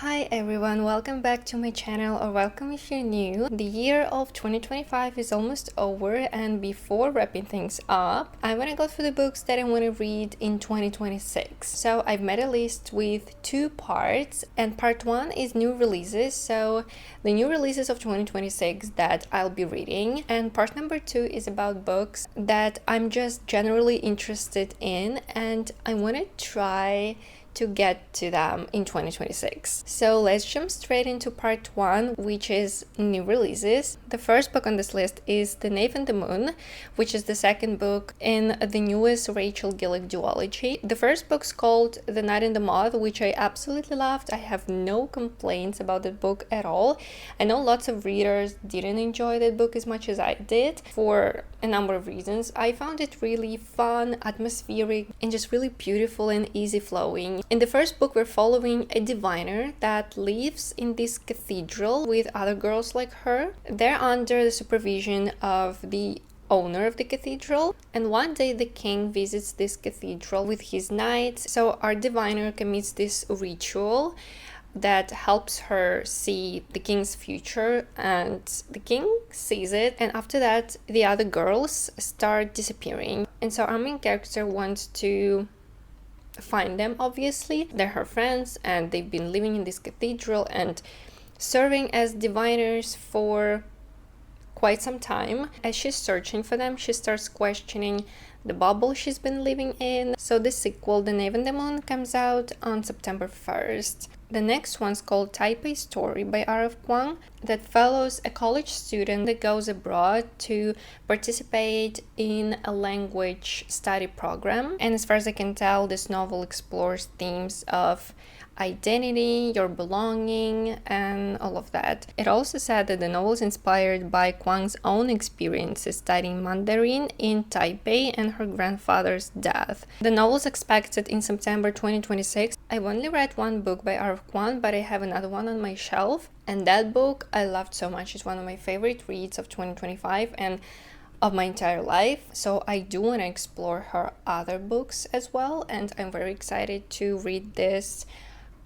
Hi everyone, welcome back to my channel, or welcome if you're new. The year of 2025 is almost over, and before wrapping things up, I want to go through the books that I want to read in 2026. So I've made a list with two parts, and part one is new releases, so the new releases of 2026 that I'll be reading, and part number two is about books that I'm just generally interested in and I want to try to get to them in 2026. So let's jump straight into part one, which is new releases. The first book on this list is The Knave and the Moon, which is the second book in the newest Rachel Gillick duology. The first book's called The Night and the Moth, which I absolutely loved. I have no complaints about the book at all. I know lots of readers didn't enjoy that book as much as I did for a number of reasons. I found it really fun, atmospheric, and just really beautiful and easy flowing. In the first book, we're following a diviner that lives in this cathedral with other girls like her. They're under the supervision of the owner of the cathedral, and one day the king visits this cathedral with his knights. So our diviner commits this ritual that helps her see the king's future, and the king sees it, and after that the other girls start disappearing, and so our main character wants to find them. Obviously they're her friends and they've been living in this cathedral and serving as diviners for quite some time. As she's searching for them, she starts questioning the bubble she's been living in. So the sequel, The Knave and the Moon, comes out on September 1st. The next one's called Taipei Story by R.F. Kuang, that follows a college student that goes abroad to participate in a language study program. And as far as I can tell, this novel explores themes of identity, your belonging, and all of that. It also said that the novel is inspired by Kuang's own experiences studying Mandarin in Taipei and her grandfather's death. The novel is expected in September 2026. I've only read one book by R.F. Kuang, but I have another one on my shelf, and that book I loved so much. It's one of my favorite reads of 2025 and of my entire life. So I do want to explore her other books as well, and I'm very excited to read this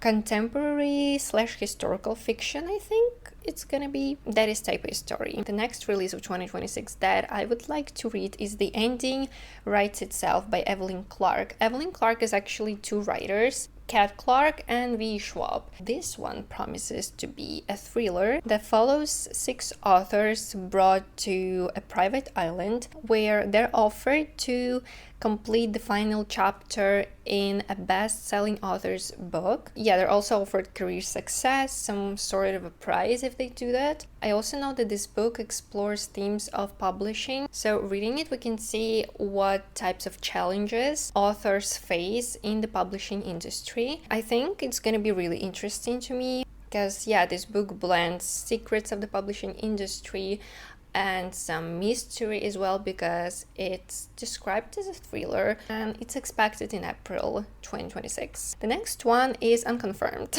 contemporary / historical fiction. I think it's gonna be. That is Taipei Story. The next release of 2026 that I would like to read is The Ending Writes Itself by Evelyn Clark. Evelyn Clark is actually two writers, Kat Clark and V. Schwab. This one promises to be a thriller that follows 6 authors brought to a private island where they're offered to complete the final chapter in a best-selling author's book. Yeah, they're also offered career success, some sort of a prize if they do that. I also know that this book explores themes of publishing, so reading it we can see what types of challenges authors face in the publishing industry. I think it's gonna be really interesting to me because yeah, this book blends secrets of the publishing industry and some mystery as well, because it's described as a thriller and it's expected in April 2026. The next one is unconfirmed,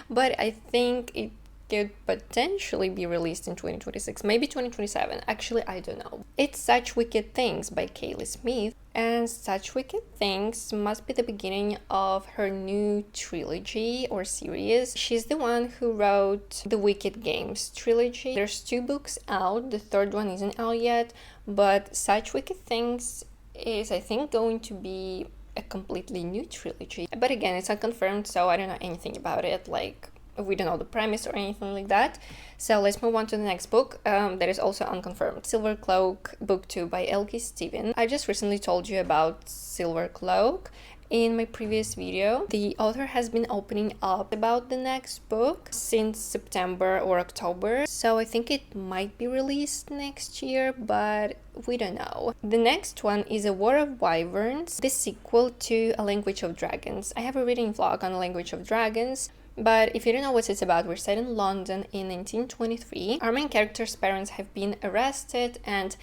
but I think it could potentially be released in 2026, maybe 2027. Actually, I don't know. It's Such Wicked Things by Kaylee Smith, and Such Wicked Things must be the beginning of her new trilogy or series. She's the one who wrote the Wicked Games trilogy. There's 2 books out, the third one isn't out yet, but Such Wicked Things is, I think, going to be a completely new trilogy. But again, it's unconfirmed, so I don't know anything about it, like we don't know the premise or anything like that. So let's move on to the next book that is also unconfirmed. Silver Cloak Book 2 by Elke Steven. I just recently told you about Silver Cloak in my previous video. The author has been opening up about the next book since September or October, so I think it might be released next year, but we don't know. The next one is A War of Wyverns, the sequel to A Language of Dragons. I have a reading vlog on A Language of Dragons, but if you don't know what it's about, we're set in London in 1923. Our main character's parents have been arrested, and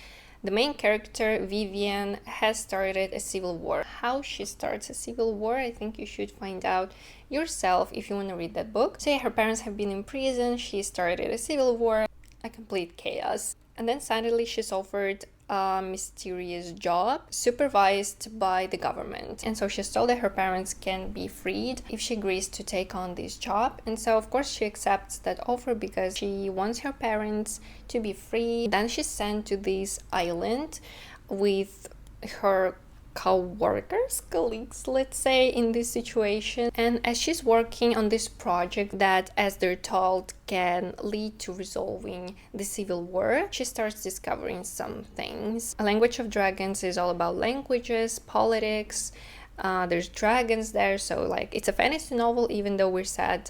the main character, Vivian, has started a civil war. How she starts a civil war, I think you should find out yourself if you want to read that book. So yeah, her parents have been in prison, she started a civil war, a complete chaos. And then suddenly she's offered a mysterious job supervised by the government. And so she's told that her parents can be freed if she agrees to take on this job. And so of course she accepts that offer because she wants her parents to be free. Then she's sent to this island with her colleagues, let's say, in this situation. And as she's working on this project that, as they're told, can lead to resolving the civil war, she starts discovering some things. A Language of Dragons is all about languages, politics. There's dragons there, so like it's a fantasy novel, even though we're set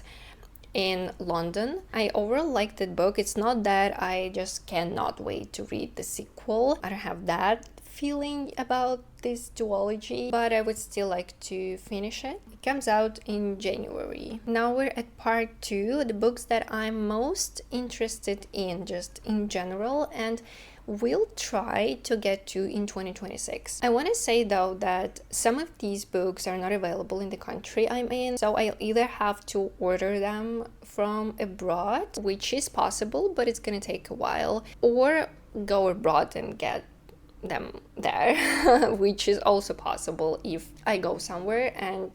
in London. I overall like that book. It's not that I just cannot wait to read the sequel. I don't have that feeling about this duology, but I would still like to finish it. It comes out in January. Now we're at part 2, the books that I'm most interested in just in general and will try to get to in 2026. I want to say though that some of these books are not available in the country I'm in, so I'll either have to order them from abroad, which is possible, but it's gonna take a while, or go abroad and get them there, which is also possible if I go somewhere and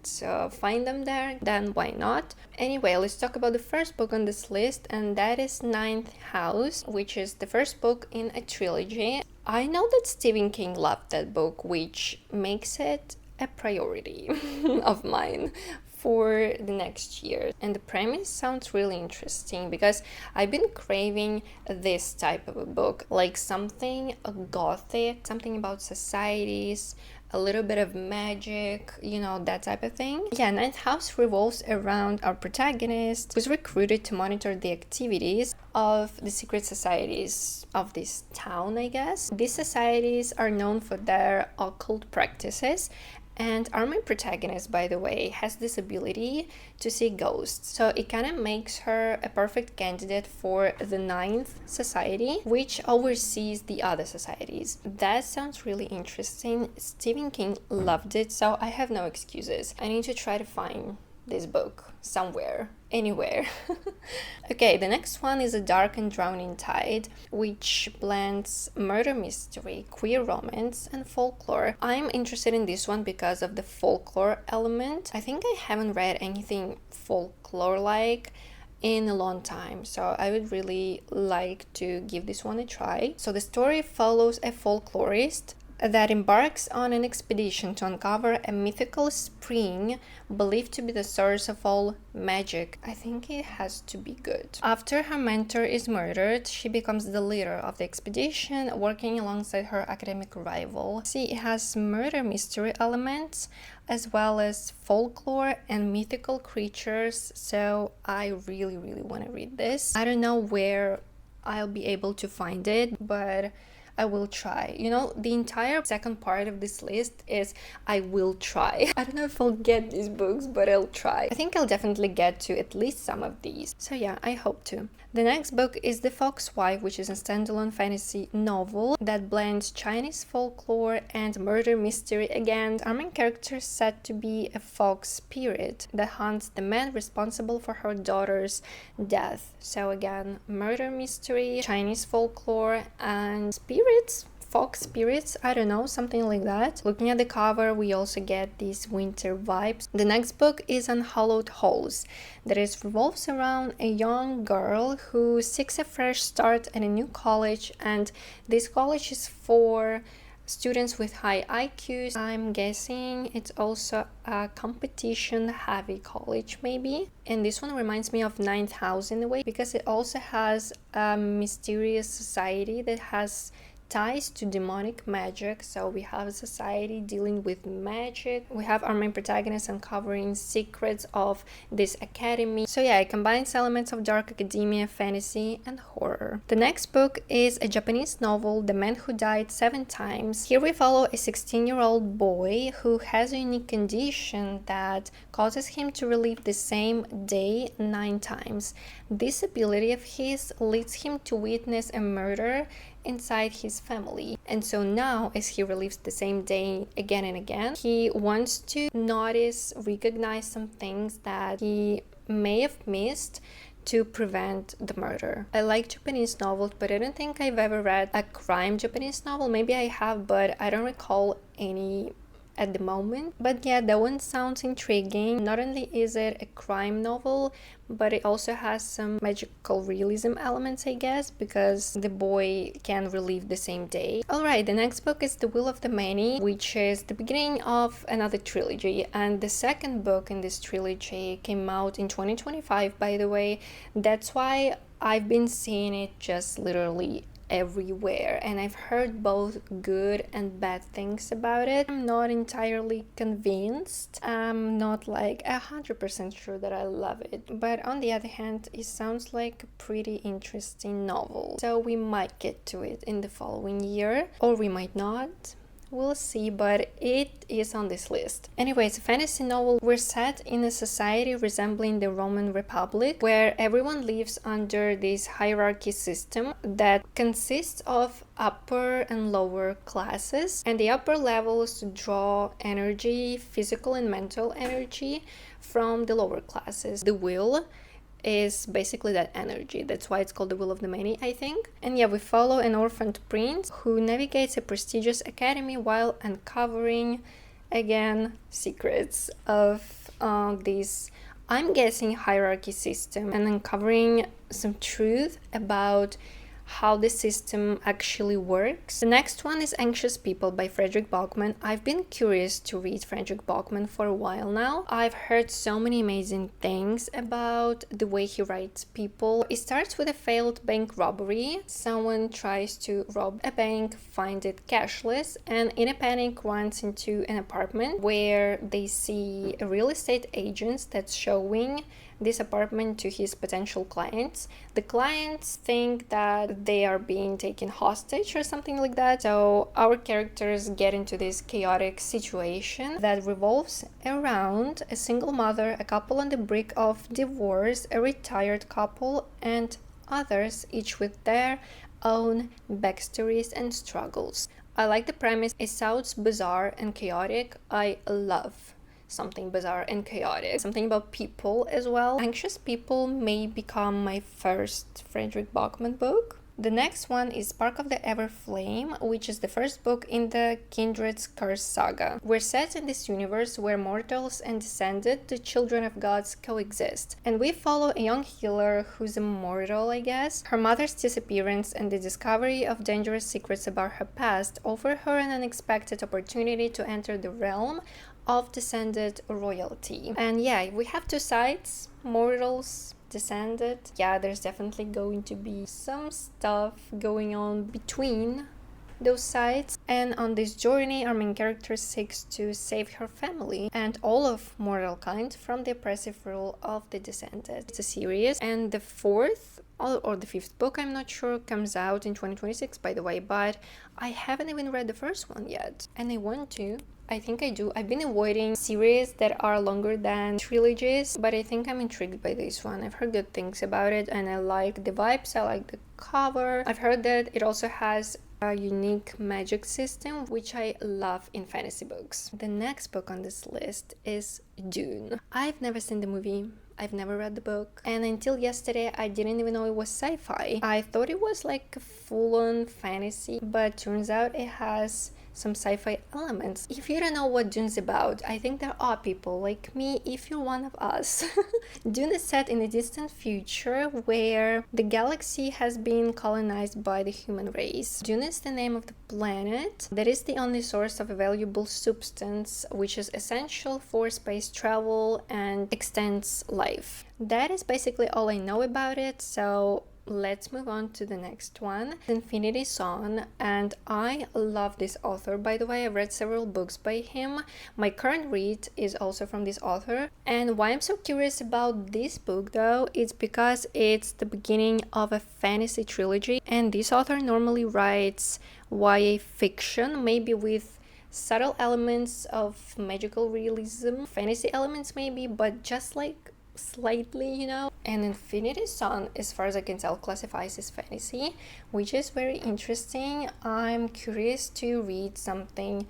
find them there, then why not? Anyway, let's talk about the first book on this list, and that is Ninth House, which is the first book in a trilogy. I know that Stephen King loved that book, which makes it a priority of mine for the next year. And the premise sounds really interesting because I've been craving this type of a book, like something gothic, something about societies, a little bit of magic, you know, that type of thing. Yeah, Ninth House revolves around our protagonist who's recruited to monitor the activities of the secret societies of this town, I guess. These societies are known for their occult practices, and our main protagonist, by the way, has this ability to see ghosts. So it kind of makes her a perfect candidate for the Ninth Society, which oversees the other societies. That sounds really interesting. Stephen King loved it, so I have no excuses. I need to try to find this book somewhere, anywhere. Okay, the next one is A Dark and Drowning Tide, which blends murder mystery, queer romance, and folklore. I'm interested in this one because of the folklore element. I think I haven't read anything folklore-like in a long time, so I would really like to give this one a try. So the story follows a folklorist that embarks on an expedition to uncover a mythical spring believed to be the source of all magic. I think it has to be good. After her mentor is murdered, she becomes the leader of the expedition, working alongside her academic rival. See, it has murder mystery elements as well as folklore and mythical creatures, so I really want to read this. I don't know where I'll be able to find it, but I will try. You know, the entire second part of this list is I will try. I don't know if I'll get these books, but I'll try. I think I'll definitely get to at least some of these. So yeah, I hope to. The next book is The Fox Wife, which is a standalone fantasy novel that blends Chinese folklore and murder mystery again. Our main character is said to be a fox spirit that hunts the man responsible for her daughter's death. So again, murder mystery, Chinese folklore, and spirits. Fox spirits, I don't know, something like that. Looking at the cover, we also get these winter vibes. The next book is Unhallowed Halls, that is revolves around a young girl who seeks a fresh start at a new college, and this college is for students with high IQs. I'm guessing it's also a competition-heavy college, maybe. And this one reminds me of Ninth House in a way, because it also has a mysterious society that has ties to demonic magic. So we have a society dealing with magic. We have our main protagonist uncovering secrets of this academy. So yeah, it combines elements of dark academia, fantasy, and horror. The next book is a Japanese novel, The Man Who Died 7 Times. Here we follow a 16-year-old boy who has a unique condition that causes him to relive the same day 9 times. This ability of his leads him to witness a murder inside his family, and so now as he relives the same day again and again, he wants to recognize some things that he may have missed to prevent the murder. I like Japanese novels, but I don't think I've ever read a crime Japanese novel. Maybe I have, but I don't recall any at the moment. But yeah, that one sounds intriguing. Not only is it a crime novel, but it also has some magical realism elements, I guess, because the boy can relive the same day. Alright, the next book is The Will of the Many, which is the beginning of another trilogy, and the second book in this trilogy came out in 2025, by the way. That's why I've been seeing it just literally everywhere, and I've heard both good and bad things about it. I'm not entirely convinced. I'm not like 100% sure that I love it, but on the other hand, it sounds like a pretty interesting novel, so we might get to it in the following year, or we might not. We'll see, but it is on this list. Anyway, it's a fantasy novel. We're set in a society resembling the Roman Republic, where everyone lives under this hierarchy system that consists of upper and lower classes, and the upper levels draw energy, physical and mental energy, from the lower classes. The will is basically that energy. That's why it's called The Will of the Many, I think. And yeah, we follow an orphaned prince who navigates a prestigious academy while uncovering, again, secrets of this, I'm guessing, hierarchy system, and uncovering some truth about how the system actually works. The next one is Anxious People by Frederick Bachman. I've been curious to read Frederick Bachman for a while now. I've heard so many amazing things about the way he writes people. It starts with a failed bank robbery. Someone tries to rob a bank, find it cashless, and in a panic runs into an apartment where they see a real estate agent that's showing this apartment to his potential clients. The clients think that they are being taken hostage or something like that. So our characters get into this chaotic situation that revolves around a single mother, a couple on the brink of divorce, a retired couple, and others, each with their own backstories and struggles. I like the premise. It sounds bizarre and chaotic. I love something bizarre and chaotic. Something about people as well. Anxious People may become my first Frederick Bachman book. The next one is Spark of the Everflame, which is the first book in the Kindred's Curse saga. We're set in this universe where mortals and descended, the children of gods, coexist. And we follow a young healer who's immortal, I guess. Her mother's disappearance and the discovery of dangerous secrets about her past offer her an unexpected opportunity to enter the realm of descended royalty. And yeah, we have two sides, mortals, descended. Yeah, there's definitely going to be some stuff going on between those sides, and on this journey our main character seeks to save her family and all of mortal kind from the oppressive rule of the descended. It's a series, and the fourth or the fifth book, I'm not sure, comes out in 2026, by the way, but I haven't even read the first one yet, and I want to. I think I do. I've been avoiding series that are longer than trilogies, but I think I'm intrigued by this one. I've heard good things about it, and I like the vibes, I like the cover. I've heard that it also has a unique magic system, which I love in fantasy books. The next book on this list is Dune. I've never seen the movie. I've never read the book, and until yesterday I didn't even know it was sci-fi. I thought it was like a full-on fantasy, but turns out it has some sci-fi elements. If you don't know what Dune's about, I think there are people like me, if you're one of us. Dune is set in a distant future where the galaxy has been colonized by the human race. Dune is the name of the planet that is the only source of a valuable substance which is essential for space travel and extends life. That is basically all I know about it, so let's move on to the next one, Infinity Son, and I love this author. By the way, I've read several books by him. My current read is also from this author, and why I'm so curious about this book though, it's because it's the beginning of a fantasy trilogy, and this author normally writes YA fiction, maybe with subtle elements of magical realism, fantasy elements maybe, but just like slightly, you know. And Infinity Son, as far as I can tell, classifies as fantasy, which is very interesting. I'm curious to read something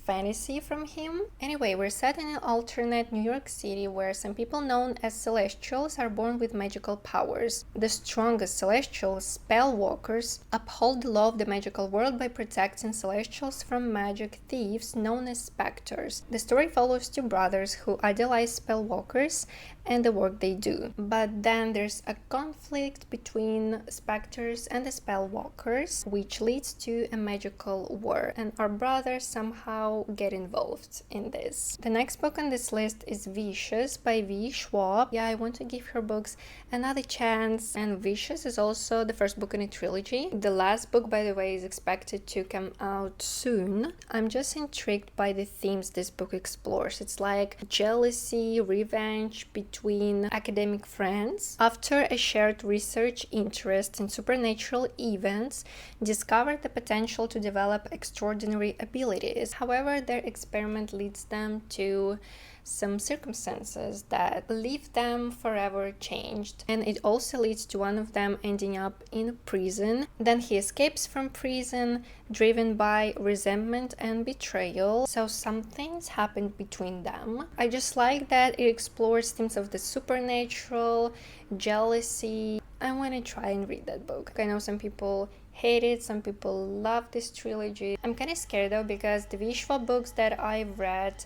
fantasy from him. Anyway, we're set in an alternate New York City where some people known as Celestials are born with magical powers. The strongest Celestials, Spellwalkers, uphold the law of the magical world by protecting Celestials from magic thieves known as Spectres. The story follows two brothers who idolize Spellwalkers and the work they do. But then there's a conflict between Spectres and the Spellwalkers, which leads to a magical war, and our brothers somehow get involved in this. The next book on this list is Vicious by V. Schwab. Yeah, I want to give her books another chance, and Vicious is also the first book in a trilogy. The last book, by the way, is expected to come out soon. I'm just intrigued by the themes this book explores. It's like jealousy, revenge between academic friends after a shared research interest in supernatural events discovered the potential to develop extraordinary abilities. However, their experiment leads them to some circumstances that leave them forever changed, and it also leads to one of them ending up in prison. Then he escapes from prison driven by resentment and betrayal, so some things happened between them. I just like that it explores themes of the supernatural, jealousy. I want to try and read that book. I know some people hate it, some people love this trilogy. I'm kind of scared though, because the Vishwa books that I've read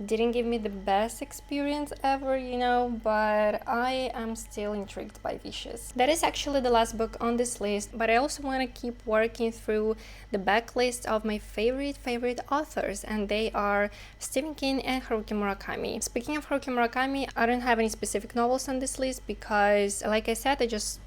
didn't give me the best experience ever, but I am still intrigued by Vicious. That is actually the last book on this list, but I also want to keep working through the backlist of my favorite authors, and they are Stephen King and Haruki Murakami. Speaking of Haruki Murakami, I don't have any specific novels on this list because, like I said, I just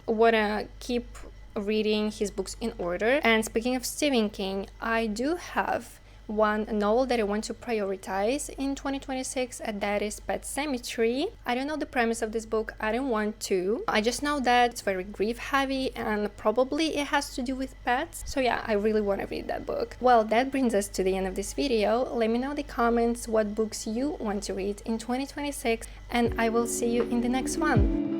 want to keep reading his books in order. And speaking of Stephen King, I do have one novel that I want to prioritize in 2026, and that is Pet Sematary. I don't know the premise of this book. I don't want to. I just know that it's very grief heavy and probably it has to do with pets. So yeah, I really want to read that book. Well, that brings us to the end of this video. Let me know in the comments what books you want to read in 2026, and I will see you in the next one.